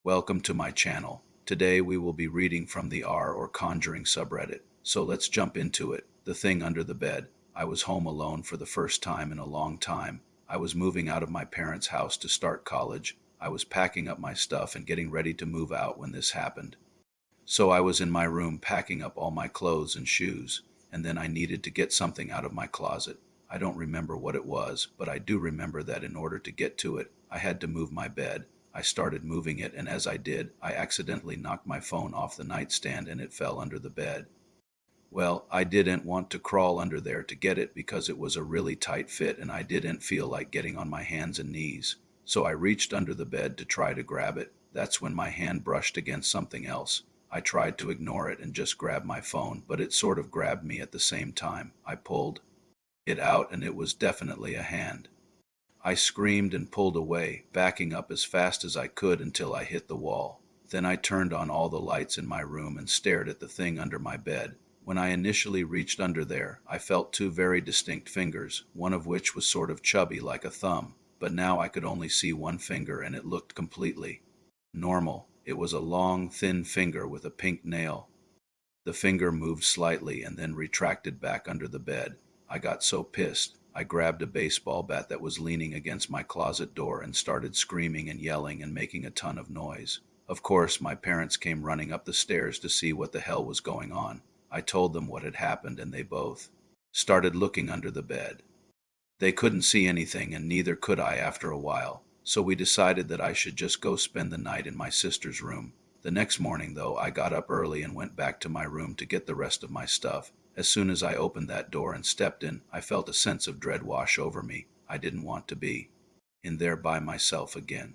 Welcome to my channel. Today we will be reading from the R or Conjuring subreddit. So let's jump into it. The thing under the bed. I was home alone for the first time in a long time. I was moving out of my parents' house to start college. I was packing up my stuff and getting ready to move out when this happened. So I was in my room packing up all my clothes and shoes, and then I needed to get something out of my closet. I don't remember what it was, but I do remember that in order to get to it, I had to move my bed. I started moving it, and as I did, I accidentally knocked my phone off the nightstand and it fell under the bed. Well, I didn't want to crawl under there to get it because it was a really tight fit and I didn't feel like getting on my hands and knees. So I reached under the bed to try to grab it. That's when my hand brushed against something else. I tried to ignore it and just grab my phone, but it sort of grabbed me at the same time. I pulled it out and it was definitely a hand. I screamed and pulled away, backing up as fast as I could until I hit the wall. Then I turned on all the lights in my room and stared at the thing under my bed. When I initially reached under there, I felt two very distinct fingers, one of which was sort of chubby like a thumb, but now I could only see one finger and it looked completely normal. It was a long, thin finger with a pink nail. The finger moved slightly and then retracted back under the bed. I got so pissed, I grabbed a baseball bat that was leaning against my closet door and started screaming and yelling and making a ton of noise. Of course, my parents came running up the stairs to see what the hell was going on. I told them what had happened and they both started looking under the bed. They couldn't see anything and neither could I after a while, so we decided that I should just go spend the night in my sister's room. The next morning, though, I got up early and went back to my room to get the rest of my stuff. As soon as I opened that door and stepped in, I felt a sense of dread wash over me. I didn't want to be in there by myself again.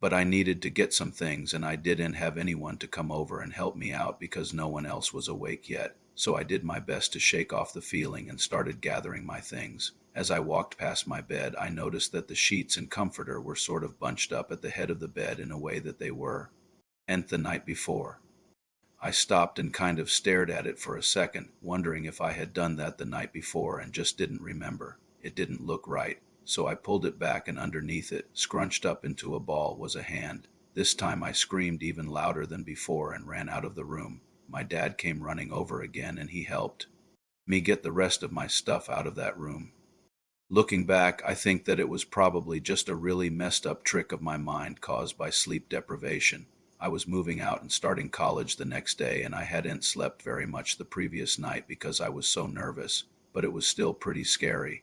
But I needed to get some things and I didn't have anyone to come over and help me out because no one else was awake yet. So I did my best to shake off the feeling and started gathering my things. As I walked past my bed, I noticed that the sheets and comforter were sort of bunched up at the head of the bed in a way that they were and the night before. I stopped and kind of stared at it for a second, wondering if I had done that the night before and just didn't remember. It didn't look right, so I pulled it back and underneath it, scrunched up into a ball, was a hand. This time I screamed even louder than before and ran out of the room. My dad came running over again and he helped me get the rest of my stuff out of that room. Looking back, I think that it was probably just a really messed up trick of my mind caused by sleep deprivation. I was moving out and starting college the next day, and I hadn't slept very much the previous night because I was so nervous, but it was still pretty scary.